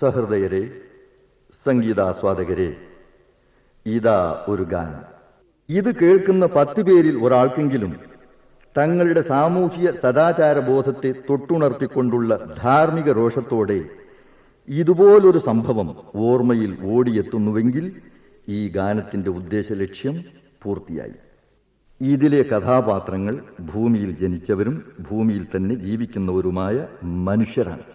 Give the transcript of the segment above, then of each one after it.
സഹൃദയരെ, സംഗീതാസ്വാദകരെ, ഇതാ ഒരു ഗാനം. ഇത് കേൾക്കുന്ന 10 പേരിൽ ഒരാൾക്കെങ്കിലും തങ്ങളുടെ സാമൂഹ്യ സദാചാര ബോധത്തെ തൊട്ടുണർത്തിക്കൊണ്ടുള്ള ധാർമ്മിക രോഷത്തോടെ ഇതുപോലൊരു സംഭവം ഓർമ്മയിൽ ഓടിയെത്തുന്നുവെങ്കിൽ ഈ ഗാനത്തിൻ്റെ ഉദ്ദേശലക്ഷ്യം പൂർത്തിയായി. ഇതിലെ കഥാപാത്രങ്ങൾ ഭൂമിയിൽ ജനിച്ചവരും ഭൂമിയിൽ തന്നെ ജീവിക്കുന്നവരുമായ മനുഷ്യരാണ്.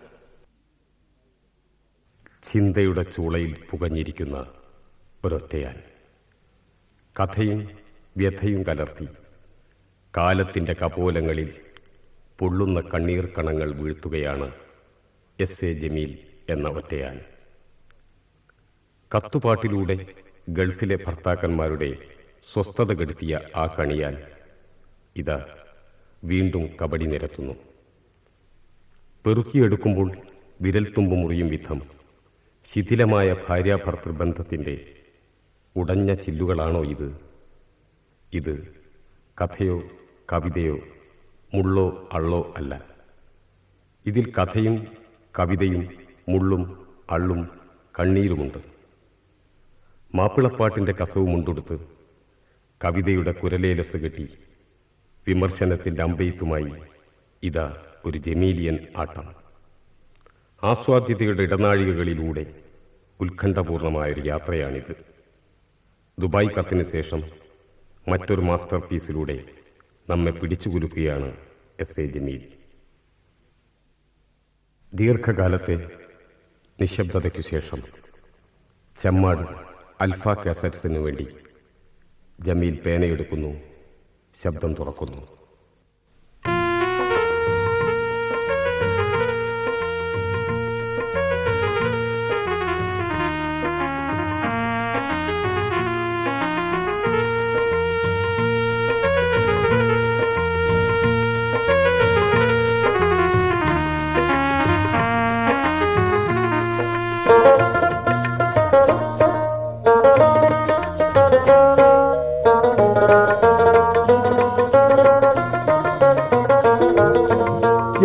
ചിന്തയുടെ ചൂളയിൽ പുകഞ്ഞിരിക്കുന്ന ഒരൊറ്റയാൻ, കഥയും വ്യഥയും കലർത്തി കാലത്തിൻ്റെ കപോലങ്ങളിൽ പൊള്ളുന്ന കണ്ണീർ കണങ്ങൾ വീഴ്ത്തുകയാണ് എസ്.എ. ജമീൽ എന്ന ഒറ്റയാൻ. കത്തുപാട്ടിലൂടെ ഗൾഫിലെ ഭർത്താക്കന്മാരുടെ സ്വസ്ഥത കെടുത്തിയ ആ കണിയാൻ ഇതാ വീണ്ടും കബഡി നിരത്തുന്നു. പെറുക്കിയെടുക്കുമ്പോൾ വിരൽത്തുമ്പ് മുറിയും വിധം ശിഥിലമായ ഭാര്യാഭർത്തൃബന്ധത്തിൻ്റെ ഉടഞ്ഞ ചില്ലുകളാണോ ഇത്? ഇത് കഥയോ കവിതയോ മുള്ളോ അള്ളോ അല്ല. ഇതിൽ കഥയും കവിതയും മുള്ളും അള്ളും കണ്ണീരുമുണ്ട്. മാപ്പിളപ്പാട്ടിൻ്റെ കസവും മുണ്ടെടുത്ത് കവിതയുടെ കുരലേലസ് കെട്ടി വിമർശനത്തിൻ്റെ അമ്പെയ്ത്തുമായി ഇതാ ഒരു ജമീലിയൻ ആട്ടം. ആസ്വാദ്യതയുടെ ഇടനാഴികകളിലൂടെ ഉത്കണ്ഠപൂർണമായൊരു യാത്രയാണിത്. ദുബായ് കത്തിന് ശേഷം മറ്റൊരു മാസ്റ്റർ പീസിലൂടെ നമ്മെ പിടിച്ചുകുലുക്കുകയാണ് എസ്.എ. ജമീൽ. ദീർഘകാലത്തെ നിശബ്ദതയ്ക്കു ശേഷം ചെമ്മാട് അൽഫ കാസറ്റ്സിനു വേണ്ടി ജമീൽ പേനയെടുക്കുന്നു, ശബ്ദം തുറക്കുന്നു.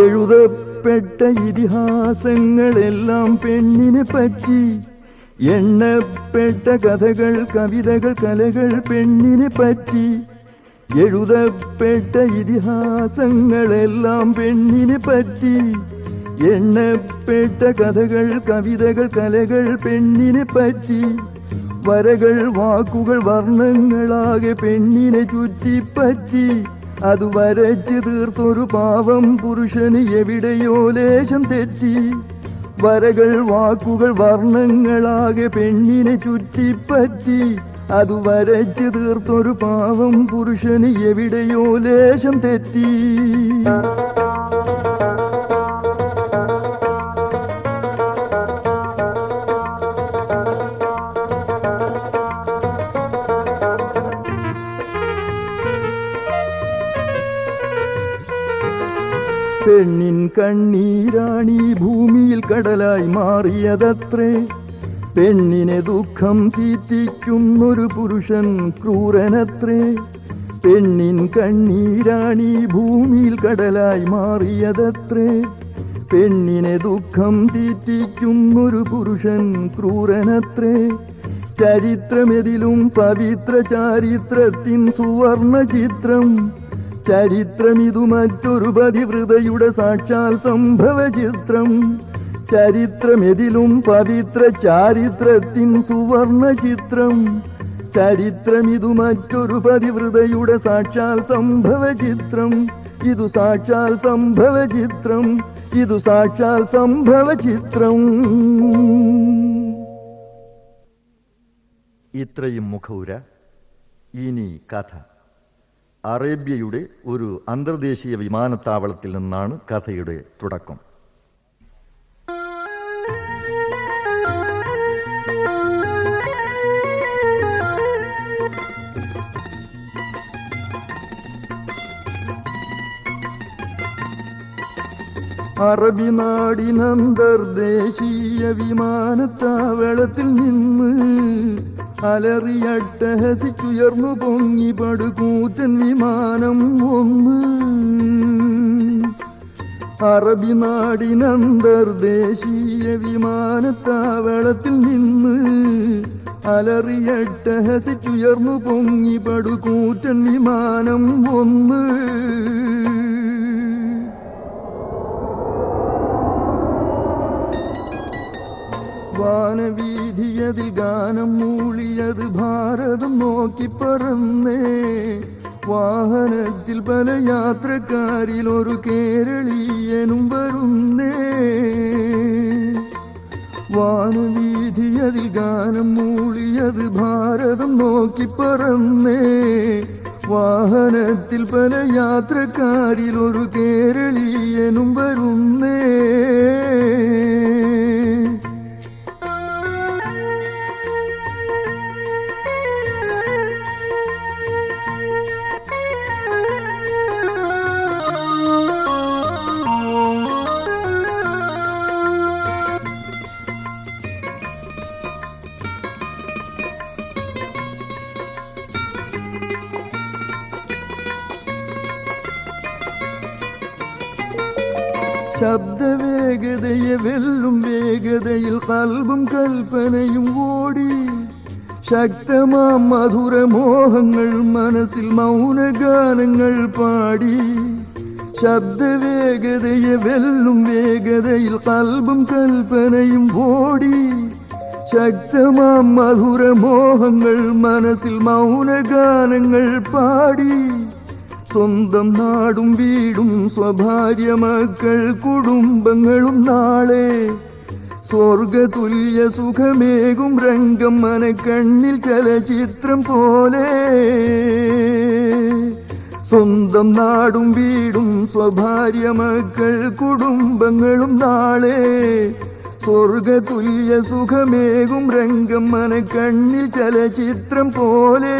എഴുതപ്പെട്ട ഇതിഹാസങ്ങളെല്ലാം പെണ്ണിനെ പറ്റി, എണ്ണപ്പെട്ട കഥകൾ കവിതകൾ കലകൾ പെണ്ണിനെ പറ്റി. എഴുതപ്പെട്ട ഇതിഹാസങ്ങളെല്ലാം പെണ്ണിനെ പറ്റി, എണ്ണപ്പെട്ട കഥകൾ കവിതകൾ കലകൾ പെണ്ണിനെ പറ്റി. വരകൾ വാക്കുകൾ വർണ്ണങ്ങളാകെ പെണ്ണിനെ ചുറ്റിപ്പറ്റി. അത് വരച്ച് തീർത്തൊരു പാവം പുരുഷന് എവിടെയോ ലേശം തെറ്റി. വരകൾ വാക്കുകൾ വർണ്ണങ്ങളാകെ പെണ്ണിനെ ചുറ്റിപ്പറ്റി. അത് വരച്ച് തീർത്തൊരു പാവം പുരുഷന് എവിടെയോ ലേശം തെറ്റി. പെണ്ണിൻ കണ്ണീരാണീ ഭൂമിയിൽ കടലായി മാറിയതത്രേ. പെണ്ണിനെ ദുഃഖം തീറ്റിക്കുന്നൊരു പുരുഷൻ ക്രൂരനത്രേ. പെണ്ണിൻ കണ്ണീരാണീ ഭൂമിയിൽ കടലായി മാറിയതത്രേ. പെണ്ണിനെ ദുഃഖം തീറ്റിക്കുന്നൊരു പുരുഷൻ ക്രൂരനത്രേ. ചരിത്രമെതിലും പവിത്ര ചാരിത്രത്തിൻ സുവർണ ചിത്രം. ചരിത്രമിതു മറ്റൊരു പതിവ്രതയുടെ സാക്ഷാൽ സംഭവ ചിത്രം. ചരിത്രമെതിലും പവിത്ര ചാരിത്രത്തിൻ സുവർണ ചിത്രം. ചരിത്രമിതു മറ്റൊരു പതിവ്രതയുടെ സാക്ഷാൽ സംഭവ ചിത്രം. ഇതു സാക്ഷാൽ സംഭവ ചിത്രം. ഇതു സാക്ഷാൽ സംഭവ ചിത്രം. ഇത്രയും മുഖവുര. ഇനി കഥ. അറേബ്യയുടെ ഒരു അന്തർദേശീയ വിമാനത്താവളത്തിൽ നിന്നാണ് കഥയുടെ തുടക്കം. അറബി നാടിനന്തർദേശീയ വിമാനത്താവളത്തിൽ നിന്ന് അലറിയട്ടഹസിച്ചുയർന്നു പൊങ്ങി പടുകൂറ്റൻ വിമാനം ഒന്ന്. അറബി നാടിനന്തർദേശീയ വിമാനത്താവളത്തിൽ നിന്ന് അലറിയട്ടഹസിച്ചുയർന്നു പൊങ്ങി പടുകൂറ്റൻ വിമാനം ഒന്ന്. വാനവീതിയതിൽ ഗാനം മൂളിയത് ഭാരതം നോക്കി പറന്നേ. വാഹനത്തിൽ പല യാത്രക്കാരിൽ ഒരു കേരളീയനും വരുന്നേ. വാനവീതിയതിൽ ഗാനം മൂളിയത് ഭാരതം നോക്കി പറന്നേ. വാഹനത്തിൽ പല യാത്രക്കാരിൽ ഒരു കേരളീയനും വരുന്നേ. ശബ്ദവേഗതയെ വെല്ലും വേഗതയിൽ കൽബും കൽപ്പനയും ഓടി. ശക്തമാം മധുരമോഹങ്ങൾ മനസ്സിൽ മൗനഗാനങ്ങൾ പാടി. ശബ്ദവേഗതയെ വെല്ലും വേഗതയിൽ കൽബും കൽപ്പനയും ഓടി. ശക്തമാം മധുരമോഹങ്ങൾ മനസ്സിൽ മൗനഗാനങ്ങൾ പാടി. സ്വന്തം നാടും വീടും സ്വഭാര്യ മക്കൾ കുടുംബങ്ങളും നാളെ സ്വർഗതുല്യ സുഖമേകും രംഗം മനക്കണ്ണിൽ ചലച്ചിത്രം പോലെ. സ്വന്തം നാടും വീടും സ്വഭാര്യ മക്കൾ കുടുംബങ്ങളും നാളെ സ്വർഗതുല്യ സുഖമേകും രംഗം മനക്കണ്ണിൽ ചലച്ചിത്രം പോലെ.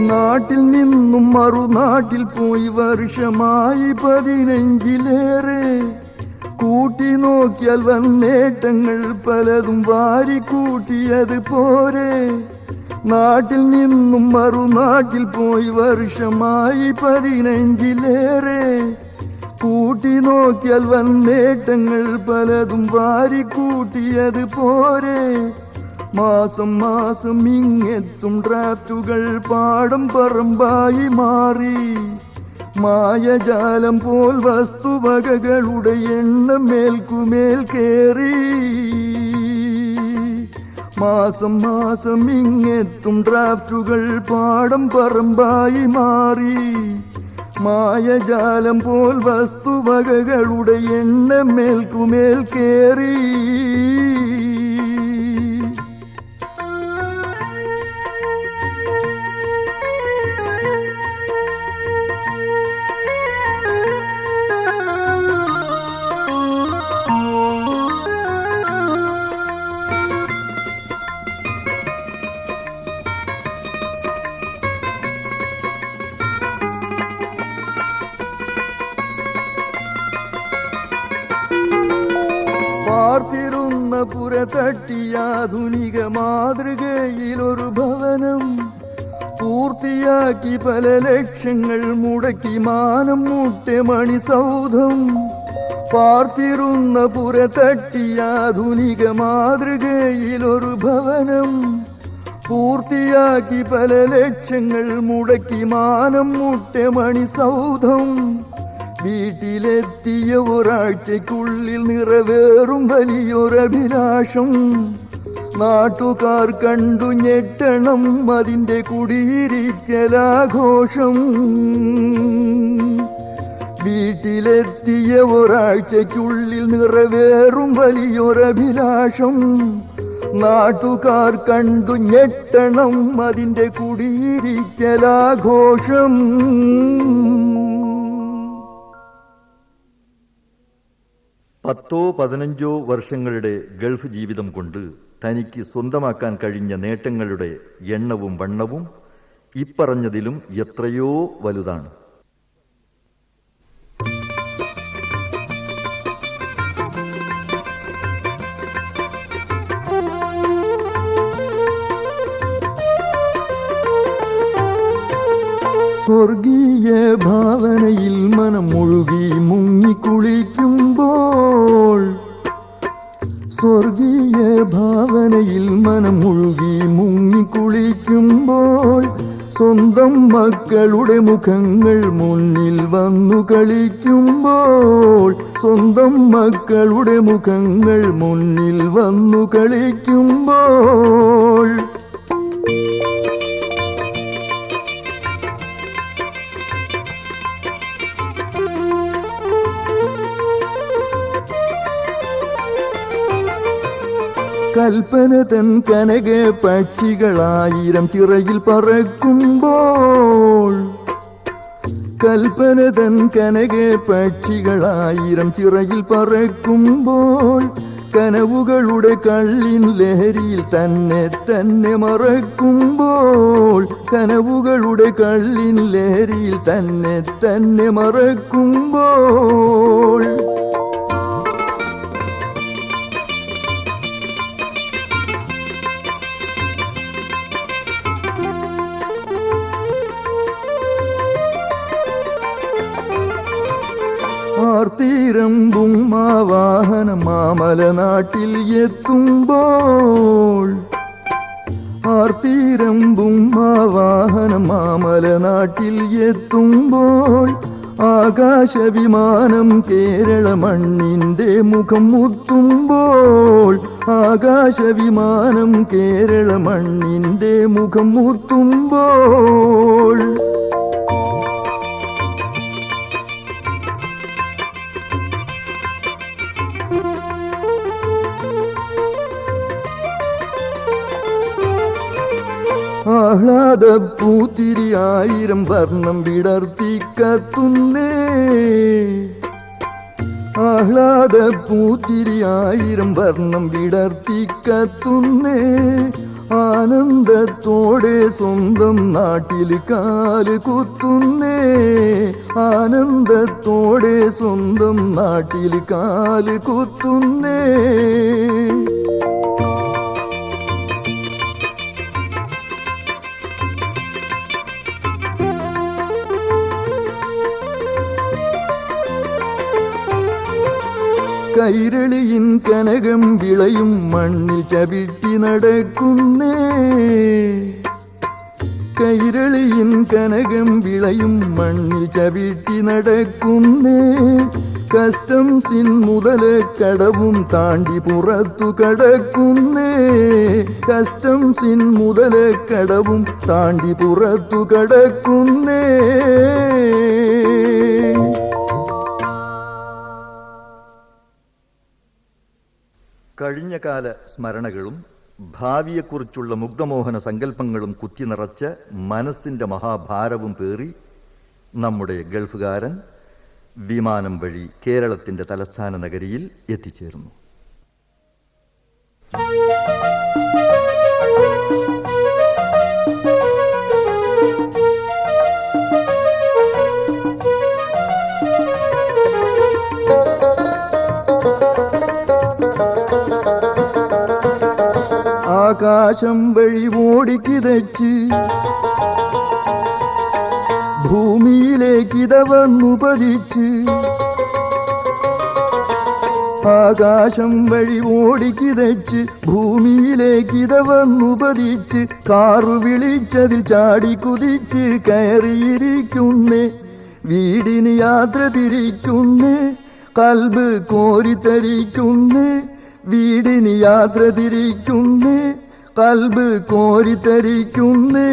നാട്ടിൽ നിന്നും മറുനാട്ടിൽ പോയി വർഷമായി 15-ലേറെ. കൂട്ടി നോക്കിയാൽ വന്നേട്ടങ്ങൾ പലതും വാരിക്കൂട്ടിയത് പോരെ. നാട്ടിൽ നിന്നും മറുനാട്ടിൽ പോയി വർഷമായി 15-ലേറെ. കൂട്ടി നോക്കിയാൽ വന്നേട്ടങ്ങൾ പലതും വാരിക്കൂട്ടിയത് പോരെ. മാസം മാസം ഇങ്ങെത്തും ഡ്രാഫ്റ്റുകൾ പാടം പറമ്പായി മാറി. മായജാലം പോൽ വസ്തുവകകളുടെ എണ്ണം മേൽക്കുമേൽ കേറി. മാസം മാസം ഇങ്ങെത്തും ഡ്രാഫ്റ്റുകൾ പാടം പറമ്പായി മാറി. മായജാലം പോൽ വസ്തുവകകളുടെ എണ്ണം മേൽക്കുമേൽ കേറി. പാർത്തിരുന്ന പുര തട്ടിയാധുനിക മാതൃകയിലൊരു ഭവനം പൂർത്തിയാക്കി പല ലക്ഷങ്ങൾ മുടക്കി മാനം മുട്ടെ മണിസൗധം. പാർത്തിരുന്ന പുര തട്ടിയാധുനിക മാതൃകയിലൊരു ഭവനം പൂർത്തിയാക്കി പല ലക്ഷങ്ങൾ മുടക്കി മാനം മുട്ടെ മണിസൗധം. വീട്ടിലെത്തിയ ഒരാഴ്ചയ്ക്കുള്ളിൽ നിറവേറും വലിയൊരഭിലാഷം. നാട്ടുകാർ കണ്ടു ഞെട്ടണം അതിൻ്റെ കുടിയിരിക്കലാഘോഷം. വീട്ടിലെത്തിയ ഒരാഴ്ചയ്ക്കുള്ളിൽ നിറവേറും വലിയൊരഭിലാഷം. നാട്ടുകാർ കണ്ടു ഞെട്ടണം അതിൻ്റെ കുടിയിരിക്കലാഘോഷം. 10-15 വർഷങ്ങളുടെ ഗൾഫ് ജീവിതം കൊണ്ട് തനിക്ക് സ്വന്തമാക്കാൻ കഴിഞ്ഞ നേട്ടങ്ങളുടെ എണ്ണവും വണ്ണവും ഇപ്പറഞ്ഞതിലും എത്രയോ വലുതാണ്. സ്വർഗീയ ഭാവനയിൽ മനം മുഴുകി മുങ്ങിക്കുളിക്കുമ്പോൾ, സ്വർഗീയ ഭാവനയിൽ മനം മുഴുകി മുങ്ങിക്കുളിക്കുമ്പോൾ, സ്വന്തം മക്കളുടെ മുഖങ്ങൾ മുന്നിൽ വന്നു കളിക്കുമ്പോൾ, സ്വന്തം മക്കളുടെ മുഖങ്ങൾ മുന്നിൽ വന്നു കളിക്കുമ്പോൾ, കൽപ്പന തൻ കനക പക്ഷികളായിരം ചിറകിൽ പറക്കുമ്പോൾ, കൽപ്പന തൻ കനക പക്ഷികളായിരം ചിറകിൽ പറക്കുമ്പോൾ, കനവുകളുടെ കള്ളിൻ ലഹരിയിൽ തന്നെ തന്നെ മറക്കുമ്പോൾ, കനവുകളുടെ കള്ളിൻ ലഹരിയിൽ തന്നെ തന്നെ മറക്കുമ്പോൾ, ആർത്തിരമ്പും വാഹനം മാമല നാട്ടിൽ എത്തുമ്പോൾ, ആർത്തിരമ്പും വാഹനം മാമല നാട്ടിൽ എത്തുമ്പോൾ, ആകാശവിമാനം കേരള മണ്ണിൻ്റെ മുഖം മുത്തുമ്പോൾ, ആകാശവിമാനം കേരള മണ്ണിൻ്റെ മുഖം മുത്തുമ്പോൾ, ആഹ്ലാദ പൂത്തിരി ആയിരം വർണ്ണം വിടർത്തി കത്തുന്നേ, ആഹ്ലാദ പൂത്തിരി ആയിരം വർണ്ണം വിടർത്തി കത്തുന്നേ, ആനന്ദത്തോടെ സ്വന്തം നാട്ടിൽ കാല് കുത്തുന്നേ, ആനന്ദത്തോടെ സ്വന്തം നാട്ടിൽ കാല് കുത്തുന്നേ. കൈരളിയിൻ കനകം വിളയും മണ്ണിൽ ചവിട്ടി നടക്കുന്നേ, കൈരളിയിൻ കനകം വിളയും മണ്ണിൽ ചവിട്ടി നടക്കുന്നേ, കസ്റ്റംസിൻ മുതലക്കടവും താണ്ടി പുറത്തു കടക്കുന്നേ, കസ്റ്റംസിൻ മുതലക്കടവും താണ്ടി പുറത്തു കടക്കുന്നേ. കഴിഞ്ഞകാല സ്മരണകളും ഭാവിയെക്കുറിച്ചുള്ള മുഗ്ധമോഹന സങ്കല്പങ്ങളും കുത്തിനിറച്ച മനസ്സിൻ്റെ മഹാഭാരവും പേറി നമ്മുടെ ഗൾഫുകാരൻ വിമാനം വഴി കേരളത്തിൻ്റെ തലസ്ഥാന നഗരിയിൽ എത്തിച്ചേർന്നു. ആകാശം വഴി ഓടിക്കിതച്ച് ഭൂമിയിലേക്കിത വന്നു പതിച്ച്, ആകാശം വഴി ഓടിക്കിതച്ച് ഭൂമിയിലേക്കിത വന്നു പതിച്ച്, കാറു വിളിച്ചതിൽ ചാടി കുതിച്ച് കയറിയിരിക്കുന്നേ, വീടിന് യാത്ര തിരിക്കുന്നേ, കൽബ് കോരിത്തരിക്കുന്നേ, വീടിന് യാത്ര തിരിക്കുന്നേ, കൽബ് കോരിത്തരിക്കുന്നേ.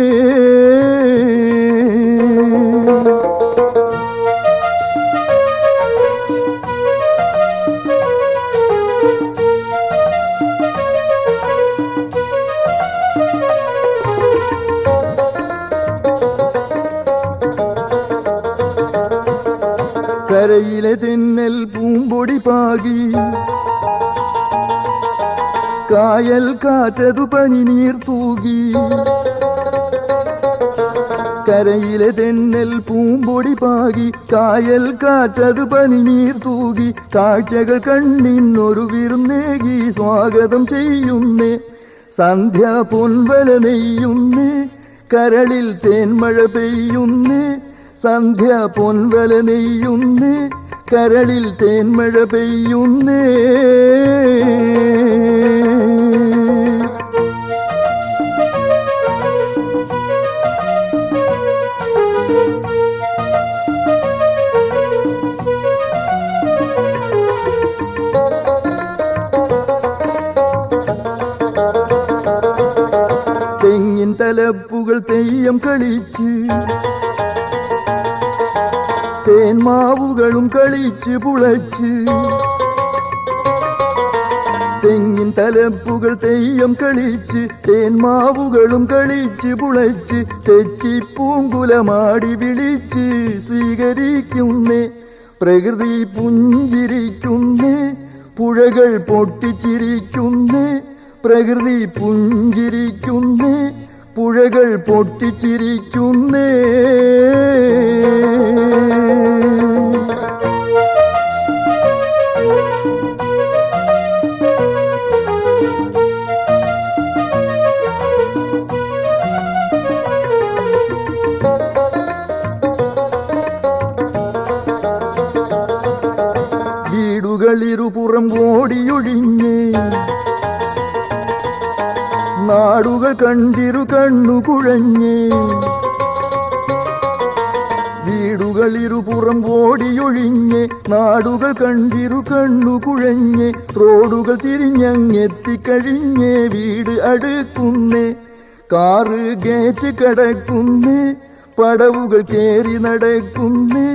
കരയിലെ തെന്നൽ പൂമ്പൊടി പാകി, കായൽ കാറ്റതു പനിനീർ തൂകി. കരയിലെ തെന്നൽ പൂമ്പൊടി പാകി, കായൽ കാറ്റതു പനിനീർ തൂകി. കാഴ്ചകൾ കണ്ണിന്നൊരു വിരുന്നേകി സ്വാഗതം ചെയ്യുന്നേ. സന്ധ്യ പൊൻവല നെയ്യുന്നേ, കരളിൽ തേന്മഴ പെയ്യുന്നേ. സന്ധ്യ പൊൻവല നെയ്യുന്നേ, കരളിൽ തേന്മഴ പെയ്യുന്നേ. തെങ്ങിൻ തലപ്പുകൾ തെയ്യം കളിച്ച്, തേന്മാവുകളും കളിച്ച് പുളച്ച്. തെങ്ങിൻ തലപ്പുകൾ തെയ്യം കളിച്ച്, തേന്മാവുകളും കളിച്ച് പുളച്ച്. തെച്ചിപ്പൂങ്കുലമാടി വിളിച്ച് സ്വീകരിക്കുന്നേ. പ്രകൃതി പുഞ്ചിരിക്കുന്നേ, പുഴകൾ പൊട്ടിച്ചിരിക്കുന്നേ. പ്രകൃതി പുഞ്ചിരിക്കുന്നേ, പുഴകൾ പൊട്ടിച്ചിരിക്കുന്നേ. വീടുകളിരുപുറം ഓടിയൊഴിഞ്ഞേ, നാടുകൾ കണ്ടിരു കണ്ണു കുഴഞ്ഞേ. വീടുകളിരുപുറം ഓടിയൊഴിഞ്ഞേ, നാടുകൾ കണ്ടിരു കണ്ണു കുഴഞ്ഞേ. റോഡുകൾ തിരിഞ്ഞങ്ങെത്തിക്കഴിഞ്ഞേ, വീട് അടുക്കുന്നേ. കാറ് ഗേറ്റ് കടക്കുന്നേ, പടവുകൾ കേറി നടക്കുന്നേ.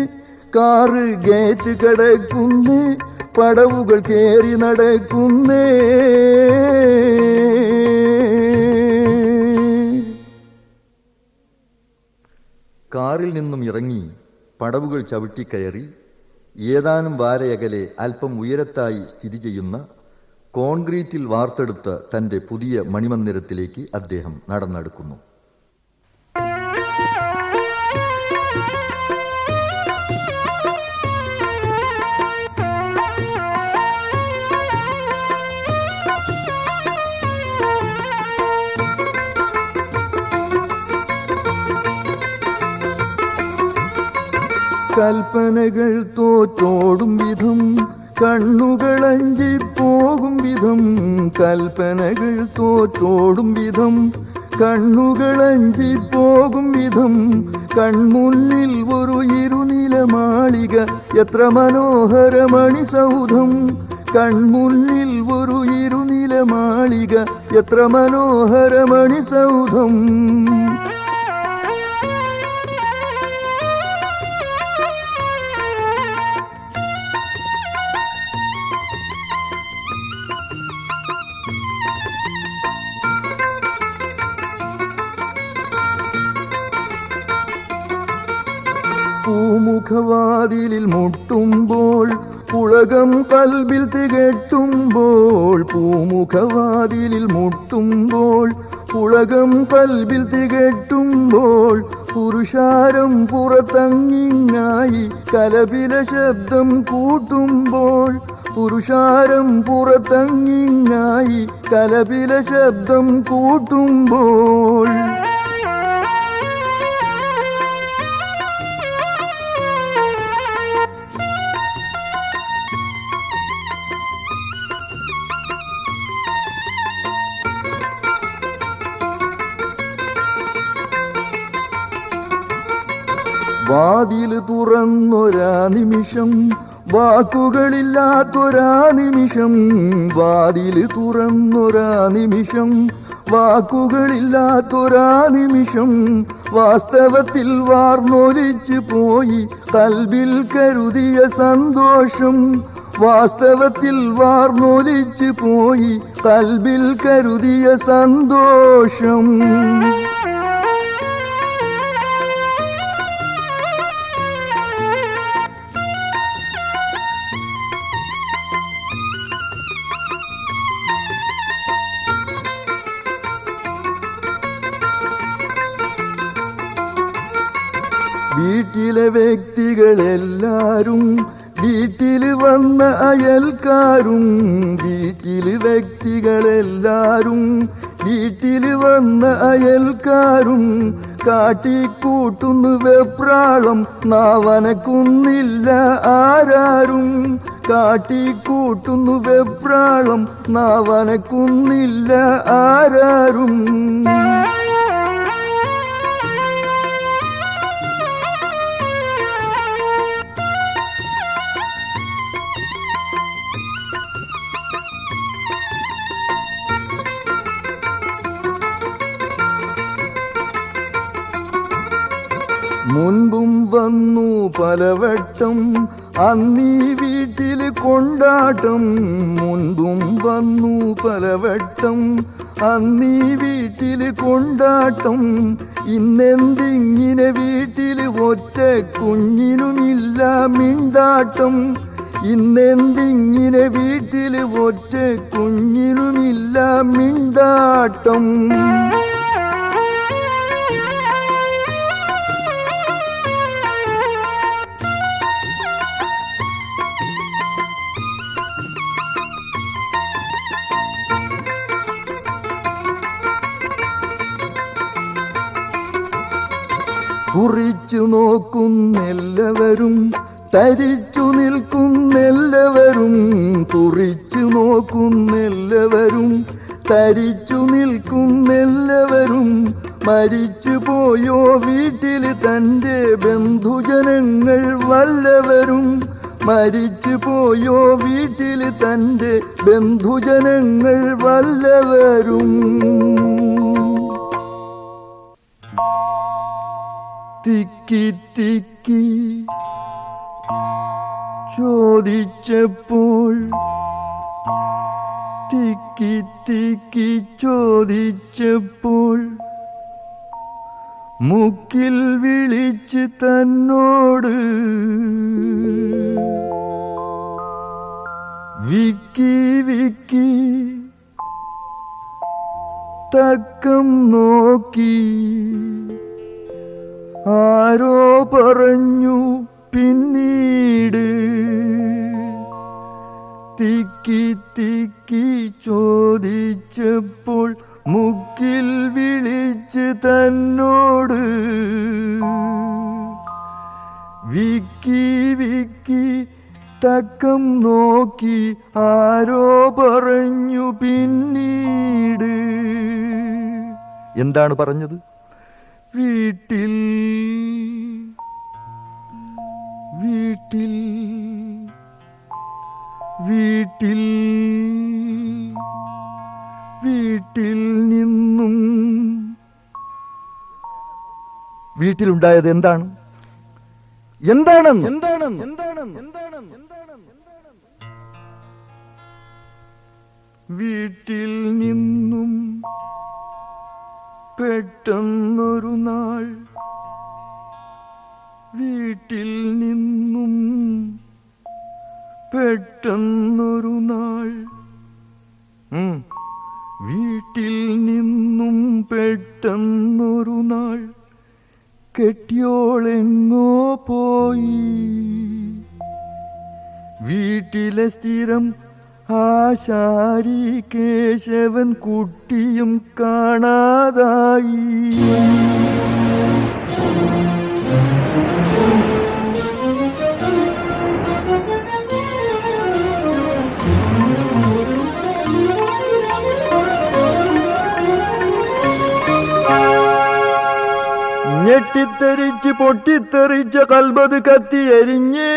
കാറ് ഗേറ്റ് കടക്കുന്നേ, പടവുകൾ കേറി നടക്കുന്നേ. കാറിൽ നിന്നും ഇറങ്ങി പടവുകൾ ചവിട്ടിക്കയറി ഏതാനും വാരയകലെ അല്പം ഉയരത്തായി സ്ഥിതി ചെയ്യുന്ന കോൺക്രീറ്റിൽ വാർത്തെടുത്ത തൻ്റെ പുതിയ മണിമന്ദിരത്തിലേക്ക് അദ്ദേഹം നടന്നെടുക്കുന്നു. കൽപ്പനകൾ തോറ്റോടും വിധം, കണ്ണുകളഞ്ചിപ്പോകും വിധം. കൽപ്പനകൾ തോറ്റോടും വിധം, കണ്ണുകളഞ്ചിപ്പോകും വിധം. കൺമുന്നിൽ ഒരു ഇരുനില മാളിക, എത്ര മനോഹരമണി സൗധം. കൺമുന്നിൽ ഒരു ഇരുനില മാളിക, എത്ര മനോഹരമണി സൗധം. പൂമുഖവാതിലിൽ മുട്ടുമ്പോൾ പുളകം കൽബിൽ തികട്ടുമ്പോൾ. പൂമുഖവാതിലിൽ മുട്ടുമ്പോൾ പുളകം കൽബിൽ തികട്ടുമ്പോൾ. പുരുഷാരം പുറത്തങ്ങിങ്ങായി കലപില ശബ്ദം കൂട്ടുമ്പോൾ. പുരുഷാരം പുറത്തങ്ങിങ്ങായി കലപില ശബ്ദം കൂട്ടുമ്പോൾ. വാതിൽ തുറന്നൊരാ നിമിഷം, വാക്കുകളില്ലാത്തൊരാ നിമിഷം. വാതിൽ തുറന്നൊരാ നിമിഷം, വാക്കുകളില്ലാത്തൊരാ നിമിഷം. വാസ്തവത്തിൽ വാർന്നൊലിച്ചു പോയി കൽബിൽ കരുതിയ സന്തോഷം. വാസ്തവത്തിൽ വാർന്നൊലിച്ചു പോയി കൽബിൽ കരുതിയ സന്തോഷം. വീട്ടിലെ വ്യക്തികളെല്ലാരും, വീട്ടിൽ വന്ന അയൽക്കാരും, വീട്ടിലെ വ്യക്തികളെല്ലാരും, വീട്ടിൽ വന്ന അയൽക്കാരും കാട്ടിക്കൂട്ടുന്നു വെപ്രാളം, നാവനക്കുന്നില്ല ആരാരും. കാട്ടിക്കൂട്ടുന്നു വെപ്രാളം, നാവനക്കുന്നില്ല ആരാരും. മുൻപും വന്നു പലവട്ടം അന്നീ വീട്ടിൽ കൊണ്ടാട്ടം. മുൻപും വന്നു പലവട്ടം അന്നീ വീട്ടിൽ കൊണ്ടാട്ടം. ഇന്നെന്തിങ്ങനെ വീട്ടിൽ ഒറ്റ കുഞ്ഞിനുമില്ല മിണ്ടാട്ടം. ഇന്നെന്തിങ്ങനെ വീട്ടിൽ ഒറ്റ കുഞ്ഞിനുമില്ല മിണ്ടാട്ടം. കുറിച്ചു നോക്കുന്നെല്ലാവരും, തരിച്ചു നിൽക്കുന്നെല്ലാവരും. കുറിച്ചു നോക്കുന്നെല്ലാവരും, തരിച്ചു നിൽക്കുന്നെല്ലാവരും. മരിച്ചു പോയോ വീട്ടിൽ തൻ്റെ ബന്ധുജനങ്ങൾ വല്ലവരും. മരിച്ചു പോയോ വീട്ടിൽ തൻ്റെ ബന്ധുജനങ്ങൾ വല്ലവരും. തിക്കി തിക്കി ചോദിച്ചപ്പോൾ, തിക്കി തിക്കി ചോദിച്ചപ്പോൾ, മുക്കിൽ വിളിച്ച് തന്നോട് വിക്കി വിക്കി തക്കം നോക്കി ആരോ പറഞ്ഞു പിന്നീട്. തിക്കി തിക്കി ചോദിച്ചപ്പോൾ മുക്കിൽ വിളിച്ച് തന്നോട് വിക്കി വിക്കി തക്കം നോക്കി ആരോ പറഞ്ഞു പിന്നീട്. എന്താണ് പറഞ്ഞത്? വീട്ടിൽ വീട്ടിൽ വീട്ടിൽ വീട്ടിൽ നിന്നും. വീട്ടിലുണ്ടായത് എന്താണ്? വീട്ടിൽ നിന്നും പെട്ടെന്നൊരു നാൾ, വീട്ടിൽ നിന്നും പെട്ടെന്നൊരു നാൾ, വീട്ടിൽ നിന്നും പെട്ടെന്നൊരു നാൾ കെട്ടിയോളെങ്ങോ പോയി. വീട്ടിലെ സ്ഥിരം ആശാരി കേശവൻ കുട്ടിയും കാണാതായി. ഞെട്ടിത്തെറിച്ച് പൊട്ടിത്തെറിച്ച കൽബത് കത്തിയെരിഞ്ഞേ.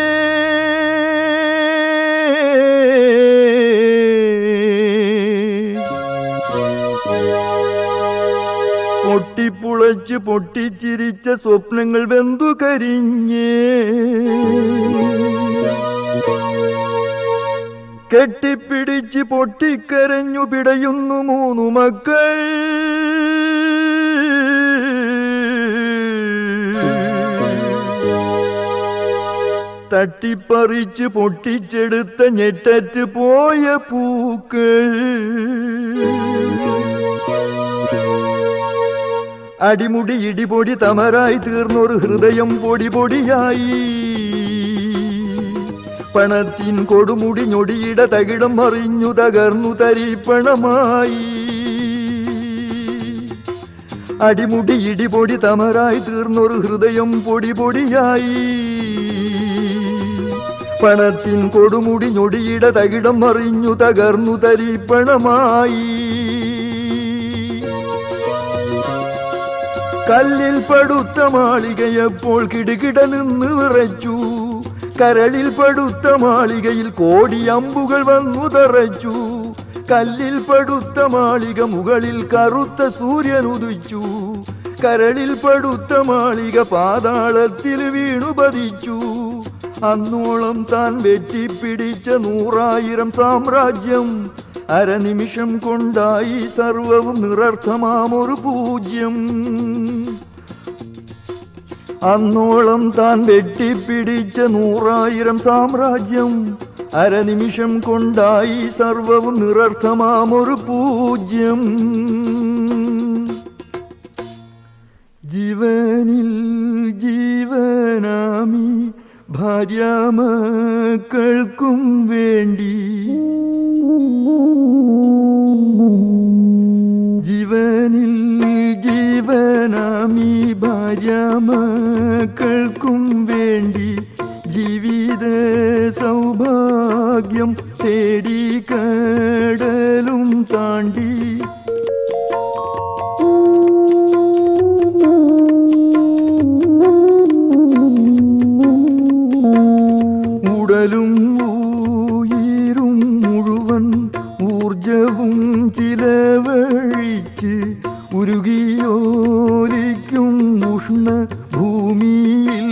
പൊട്ടിപ്പുളച്ച് പൊട്ടിച്ചിരിച്ച സ്വപ്നങ്ങൾ വെന്തു കരിഞ്ഞേ. കെട്ടിപ്പിടിച്ച് പൊട്ടിക്കരഞ്ഞു പിടയുന്നു മൂന്നു മക്കൾ. തട്ടിപ്പറിച്ച് പൊട്ടിച്ചെടുത്ത ഞെട്ടറ്റ് പോയ പൂക്കൾ. അടിമുടി ഇടിപൊടി തമരായി തീർന്നൊരു ഹൃദയം പൊടി പൊടിയായി. പണത്തിൻ കൊടുമുടി ഞൊടിയിട തകിടം മറിഞ്ഞു തകർന്നു തരിപ്പണമായി. അടിമുടി ഇടിപൊടി തമരായി തീർന്നൊരു ഹൃദയം പൊടി പൊടിയായി. പണത്തിൻ കൊടുമുടി ഞൊടിയിട തകിടം മറിഞ്ഞു തകർന്നു തരിപ്പണമായി. കല്ലിൽ പടുത്ത മാളികയപ്പോൾ കിടുകിട നിന്ന് വിറച്ചു. കരളിൽ പടുത്ത മാളികയിൽ കോടി അമ്പുകൾ വന്നു തറച്ചു. കല്ലിൽ പടുത്ത മാളിക മുകളിൽ കറുത്ത സൂര്യൻ ഉദിച്ചു. കരളിൽ പടുത്ത മാളിക പാതാളത്തിൽ വീണു പതിച്ചു. അന്നോളം താൻ വെട്ടിപ്പിടിച്ച 100,000 സാമ്രാജ്യം അരനിമിഷം കൊണ്ടായി സർവവും നിരർത്ഥമാമൊരു പൂജ്യം. അന്നോളം താൻ വെട്ടിപ്പിടിച്ച 100,000 സാമ്രാജ്യം അരനിമിഷം കൊണ്ടായി സർവവും നിരർത്ഥമാമൊരു പൂജ്യം. ജീവനിൽ ജീവനാമി ഭാര്യാമക്കൾക്കും വേണ്ടി. ജീവനിൽ ജീവനാമി ഭാര്യാമക്കൾക്കും വേണ്ടി ജീവിത സൗഭാഗ്യം തേടി കടലും താണ്ടി. ഉടലും ഉയിരും മുഴുവൻ ഊർജവും ചിലവഴിച്ച് ഉരുകിയോലിക്കും ഉഷ്ണ ഭൂമിയിൽ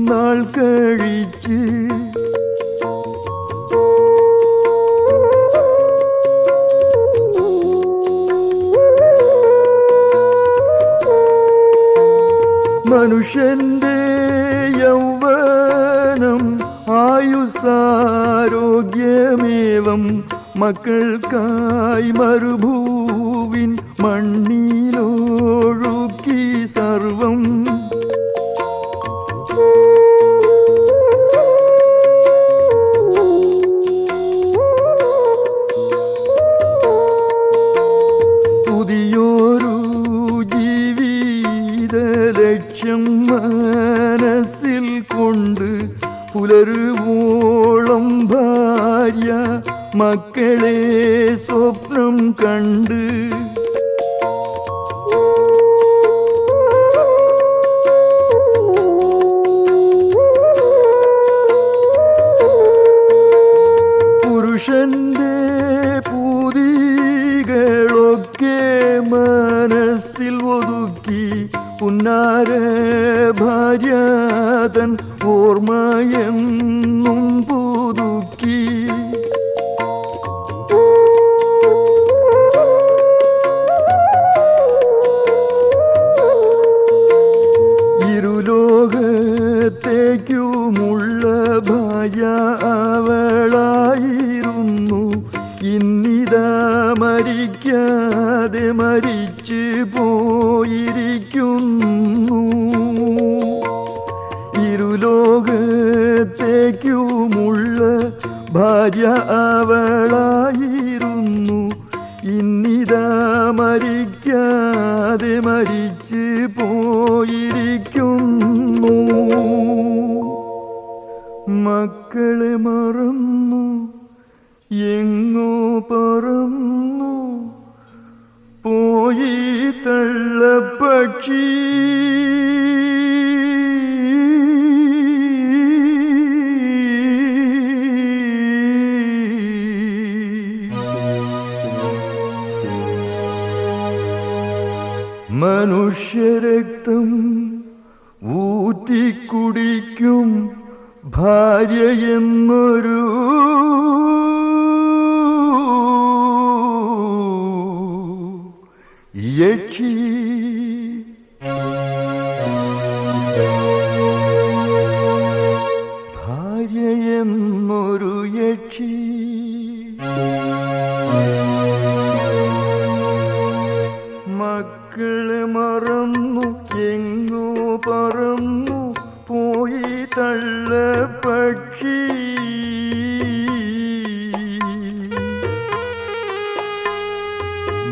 നാൾ കഴിച്ച്. മനുഷ്യന്റെ യൗവനം ആയുസ്സാരോഗ്യമേവം മക്കൾക്കായി മരുഭൂവിൻ മണ്ണിലൊഴുക്കി സർവം. പുതിയൊരു ജീവിത ലക്ഷ്യം മനസ്സിൽ കൊണ്ട് പുലരുവോളം ഭാര്യ മക്കളെ സ്വപ്നം കണ്ട്. പുരുഷന്റെ പൂതികളൊക്കെ മനസ്സിൽ ഒതുക്കി പുന്നാര ഭാര്യ തൻ ഓർമ്മയെന്നും പുതുക്കി. ഇരുലോകത്തേക്കുമുള്ള ഭാര്യ അവളായിരുന്നു. ഇന്നിതാ മരിക്കാതെ മരിച്ചു പോയിരിക്കുന്നു. ഇരുലോകത്തേക്കുമുള്ള ഭാര്യ അവളായിരുന്നു. ഇന്നിതാ മരിക്കാതെ മരിച്ചു പോയിരിക്കുന്നു. മക്കളെ മറന്നു എങ്ങോ പറന്നു പോയി തള്ളപ്പക്ഷി. മനുഷ്യരക്തം ഊറ്റിക്കുടിക്കും ഭാര്യ എന്നൊരു യക്ഷി. ഭാര്യ എന്നൊരു യക്ഷി. മക്ക മക്കളെ മറന്നു എങ്ങോ പറന്നു പോയി തള്ളപ്പക്ഷി.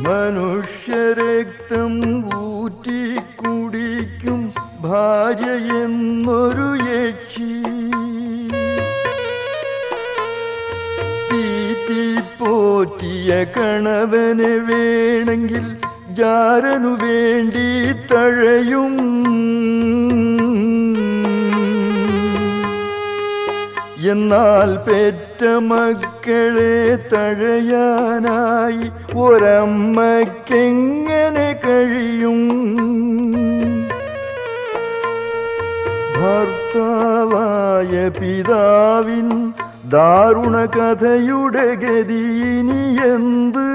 മനുഷ്യരക്തം ഊറ്റി കുടിക്കും ഭാര്യ എന്നൊരു യക്ഷി. തീറ്റി പോറ്റിയ കണവനെ വേണമെങ്കിൽ ജാരനു വേണ്ടി തഴയും. എന്നാൽ പെറ്റ മക്കളെ തഴയാനായി ഒരമ്മയ്ക്കെങ്ങനെ കഴിയും? ഭർത്താവായ പിതാവിൻ ദാരുണ കഥയുടെ ഗതി ഇനി എന്ത്?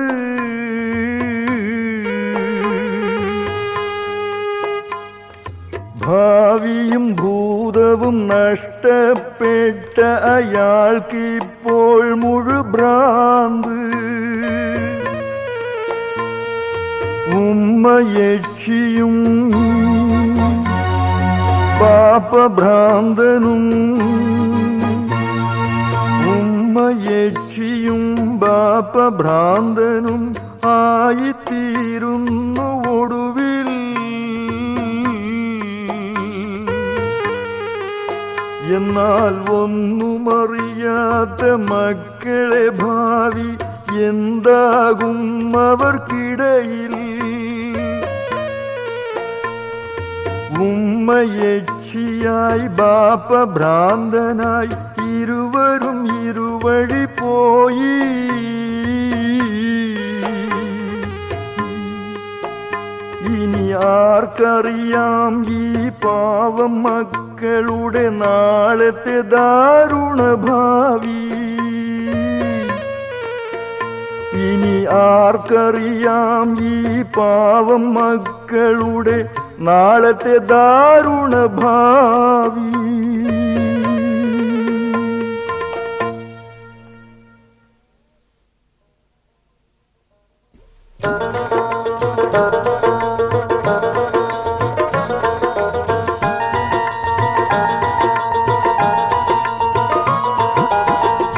ഭാവിയും ഭൂതവും നഷ്ടപ്പെട്ട അയാൾക്കിപ്പോൾ മുഴുഭ്രാന്ത്. ഉമ്മയക്ഷിയും പാപഭ്രാന്തനും, ഉമ്മയക്ഷിയും പാപഭ്രാന്തനും ആയിത്തീരുന്നു ഒടുവിൽ. എന്നാൽ ഒന്നുമറിയാത്ത മക്കളെ ഭാവി എന്താകും അവർക്കിടയിൽ? ഉമ്മയക്ഷിയായി ബാപ്പഭ്രാന്തനായി ഇരുവരും ഇരുവഴി പോയി. ഇനി ആർക്കറിയാം ഈ പാവം മക്കളുടെ നാളത്തെ ദാരുണ ഭാവി? ഇനി ആർക്കറിയാം ഈ പാവം മക്കളുടെ നാളത്തെ ദാരുണ ഭാവി?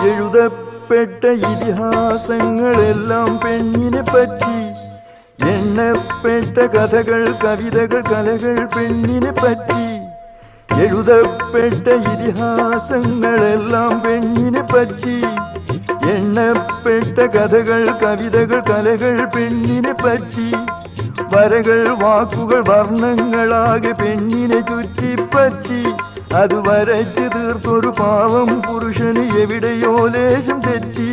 എഴുതപ്പെട്ട ഇതിഹാസങ്ങളെല്ലാം പെണ്ണിനെ പറ്റി. എണ്ണപ്പെട്ട കഥകൾ കവിതകൾ കലകൾ പെണ്ണിനെ പറ്റി. എഴുതപ്പെട്ട ഇതിഹാസങ്ങളെല്ലാം പെണ്ണിനെ പറ്റി. എണ്ണപ്പെട്ട കഥകൾ കവിതകൾ കലകൾ പെണ്ണിനെ പറ്റി. വരകൾ വാക്കുകൾ വർണ്ണങ്ങളാകെ പെണ്ണിനെ ചുറ്റിപ്പറ്റി. അത് വരച്ചു തീർത്തൊരു പാവം പുരുഷന് എവിടെയോ ലേശം തെറ്റി.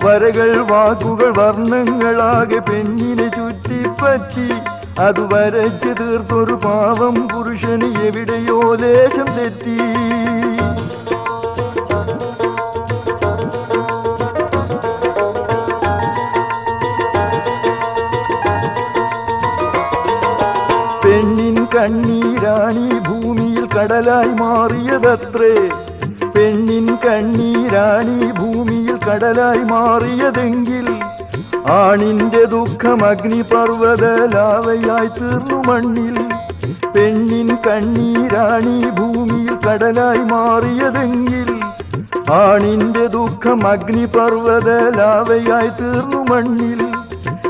വരകൾ വാക്കുകൾ വർണ്ണങ്ങളാകെ പെണ്ണിനെ ചുറ്റിപ്പറ്റി. അത് വരച്ചു തീർത്തൊരു പാവം പുരുഷന് എവിടെയോ ലേശം തെറ്റി. പെണ്ണിൻ കണ്ണീരാണീ ഭൂമിയിൽ കടലായി മാറിയതത്രേ. പെണ്ണിൻ കണ്ണീരാണീ ഭൂമിയിൽ കടലായി മാറിയതെങ്കിൽ ആണിന്റെ ദുഃഖം അഗ്നിപർവ്വത ലാവയായി തീർന്നു മണ്ണിൽ. പെണ്ണിൻ കണ്ണീരാണീ ഭൂമിയിൽ കടലായി മാറിയതെങ്കിൽ ആണിന്റെ ദുഃഖം അഗ്നിപർവ്വത ലാവയായി തീർന്നു മണ്ണിൽ.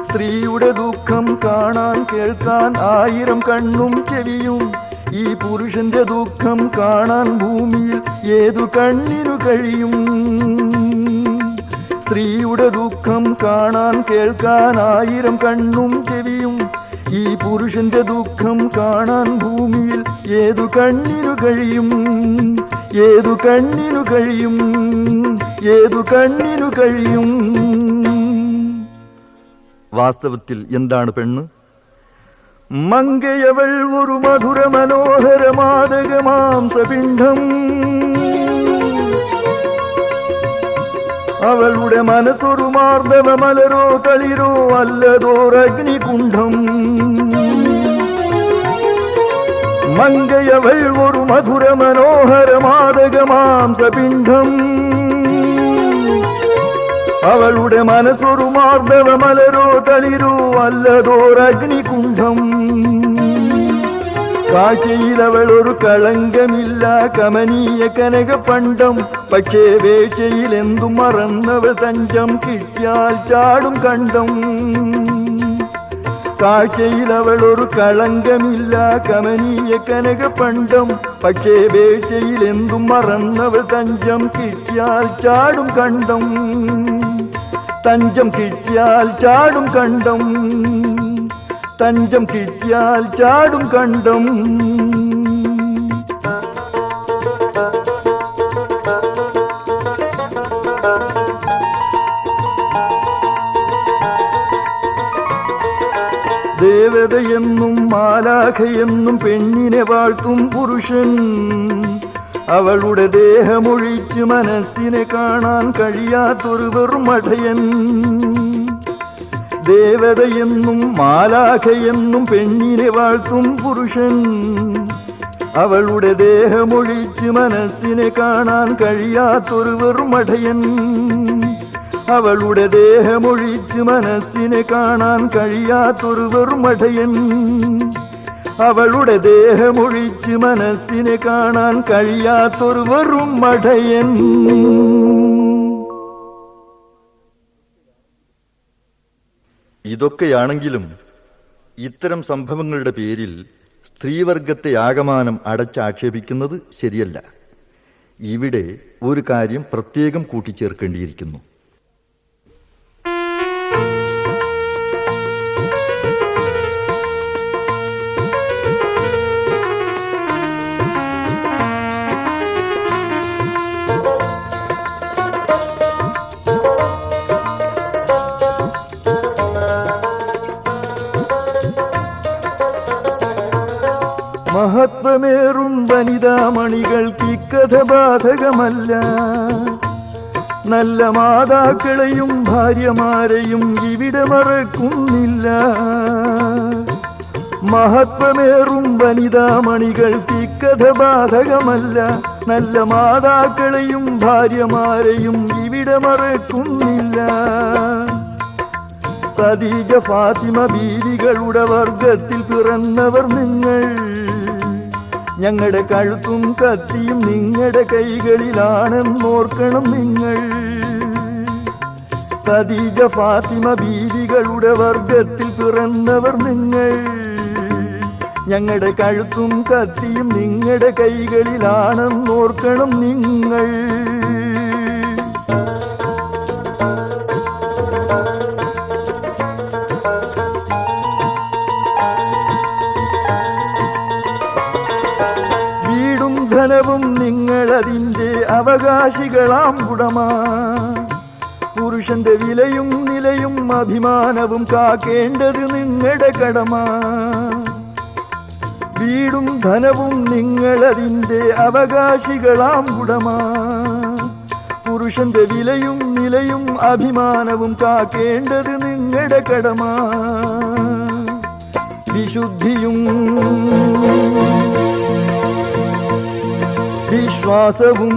സ്ത്രീയുടെ ദുഃഖം കാണാൻ കേൾക്കാൻ 1000 കണ്ണും ചെവിയും. ഈ പുരുഷന്റെ ദുഃഖം കാണാൻ ഭൂമിയിൽ ഏതു കണ്ണിനു കഴിയും? സ്ത്രീയുടെ ദുഃഖം കാണാൻ കേൾക്കാൻ 1000 കണ്ണും ചെവിയും. ഈ പുരുഷന്റെ ദുഃഖം കാണാൻ ഭൂമിയിൽ ഏതു കണ്ണിനു കഴിയും? ഏതു കണ്ണിനു കഴിയും? ഏതു കണ്ണിനു കഴിയും? വാസ്തവത്തിൽ എന്താണ് പെണ്ണ്? മങ്കയവൾ ഒരു മധുര മനോഹര മാദക മാംസപിണ്ഡം. അവളുടെ മനസ്സൊരു മാർദ്ദവ മലരോ തളിരോ അല്ലതോരഗ്നികുണ്ഠം. മങ്കയവൾ ഒരു മധുര മനോഹര മാദക മാംസപിണ്ഡം. അവളുടെ മനസ്സൊരു മാർദ്ദവ മലരോ തളിരോ അല്ലതോരഗ്നികുണ്ഠം. കാഴ്ചയിൽ അവൾ ഒരു കളങ്കമില്ല കമനീയ കനക പണ്ടം. പക്ഷേ വേഴ്ചയിൽ എന്തും മറന്നവൾ തഞ്ചം കിട്ടിയാൽ ചാടും കണ്ടം. കാഴ്ചയിൽ അവൾ ഒരു കളങ്കമില്ല കമനീയ കനക പണ്ടം. പക്ഷേ വേഴ്ചയിൽ എന്തും മറന്നവൾ തഞ്ചം കിട്ടിയാൽ ചാടും കണ്ടം. തഞ്ചം കിട്ടിയാൽ ചാടും കണ്ടം. തഞ്ചം കിട്ടിയാൽ ചാടും കണ്ടം. ദേവതയെന്നും മാലാഖയെന്നും പെണ്ണിനെ വാഴ്ത്തും പുരുഷൻ. അവളുടെ ദേഹമൊഴിച്ച് മനസ്സിനെ കാണാൻ കഴിയാത്തൊരു വെറുമഠയൻ. ദേവതയെന്നും മാലാഖയെന്നും പെണ്ണിനെ വാഴ്ത്തും പുരുഷൻ. അവളുടെ ദേഹമൊഴിച്ച് മനസ്സിനെ കാണാൻ കഴിയാത്തൊരു വെറുമഠയൻ. അവളുടെ ദേഹമൊഴിച്ച് മനസ്സിനെ കാണാൻ കഴിയാത്തൊരു വെറുമഠയൻ. അവളുടെ ദേഹമൊഴിച്ച് മനസ്സിനെ കാണാൻ കഴിയാത്തൊരു വെറുമഠയൻ. ഇതൊക്കെയാണെങ്കിലും ഇത്തരം സംഭവങ്ങളുടെ പേരിൽ സ്ത്രീവർഗത്തെ ആകമാനം അടച്ചാക്ഷേപിക്കുന്നത് ശരിയല്ല. ഇവിടെ ഒരു കാര്യം പ്രത്യേകം കൂട്ടിച്ചേർക്കേണ്ടിയിരിക്കുന്നു. മഹത്വമേറും വനിതാമണികൾക്ക് ഇക്കഥ ബാധകമല്ല. നല്ല മാതാക്കളെയും ഭാര്യമാരെയും ഇവിടെ മറക്കുന്നില്ല. മഹത്വമേറും വനിതാമണികൾക്ക് ഇക്കഥ ബാധകമല്ല. നല്ല മാതാക്കളെയും ഭാര്യമാരെയും ഇവിടെ മറക്കുന്നില്ല. ഖദീജ ഫാത്തിമ ബീവികളുടെ വർഗത്തിൽ പിറന്നവർ നിങ്ങൾ. ഞങ്ങളുടെ കഴുത്തും കത്തിയും നിങ്ങളുടെ കൈകളിലാണെന്നോർക്കണം നിങ്ങൾ. ഖദീജ ഫാത്തിമ ബീവികളുടെ വർഗത്തിൽ പിറന്നവർ നിങ്ങൾ. ഞങ്ങളുടെ കഴുത്തും കത്തിയും നിങ്ങളുടെ കൈകളിലാണെന്നോർക്കണം നിങ്ങൾ. ധനവും നിങ്ങളതിൻ്റെ അവകാശികളാം ഉടമ. പുരുഷന്റെ വിലയും നിലയും അഭിമാനവും കാക്കേണ്ടത് നിങ്ങളുടെ കടമ. വീടും ധനവും നിങ്ങളതിൻ്റെ അവകാശികളാം ഉടമ. പുരുഷന്റെ വിലയും നിലയും അഭിമാനവും കാക്കേണ്ടത് നിങ്ങളുടെ കടമ. വിശുദ്ധിയും വിശ്വാസവും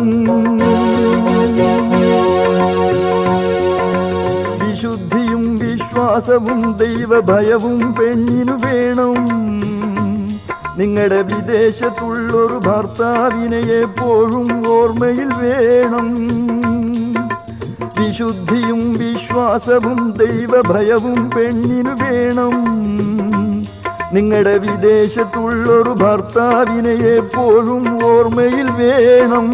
വിശുദ്ധിയും വിശ്വാസവും ദൈവഭയവും പെണ്ണിനു വേണം. നിങ്ങളുടെ വിദേശത്തുള്ളൊരു ഭർത്താവിനെ എപ്പോഴും ഓർമ്മയിൽ വേണം. വിശുദ്ധിയും വിശ്വാസവും ദൈവഭയവും പെണ്ണിനു വേണം. നിങ്ങളുടെ വിദേശത്തുള്ളൊരു ഭർത്താവിനെ എപ്പോഴും ഓർമ്മയിൽ വേണം.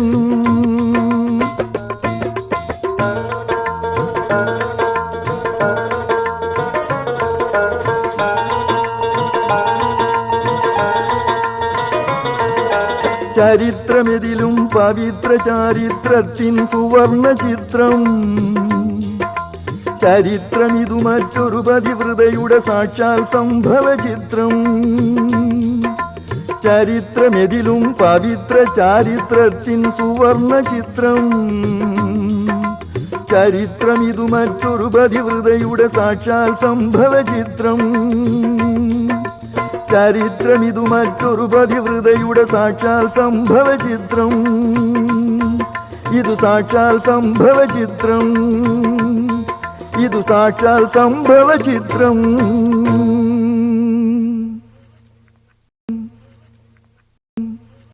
ചരിത്രമെതിലും പവിത്ര ചാരിത്രത്തിൻ സുവർണ ചിത്രം. ചരിത്രമിതു മറ്റൊരു പതിവ്രതയുടെ സാക്ഷാൽ സംഭവ ചിത്രം. ചരിത്രമെതിലും പവിത്ര ചാരിത്രത്തിൻ സുവർണ ചിത്രം. ചരിത്രമിതു മറ്റൊരു പതിവ്രതയുടെ സാക്ഷാൽ സംഭവ ചിത്രം. ചരിത്രമിതു മറ്റൊരു പതിവ്രതയുടെ സാക്ഷാൽ സംഭവ ചിത്രം. ഇത് സാക്ഷാൽ സംഭവ ചിത്രം. ഇതു സാക്ഷാൽ സംഭവ ചിത്രം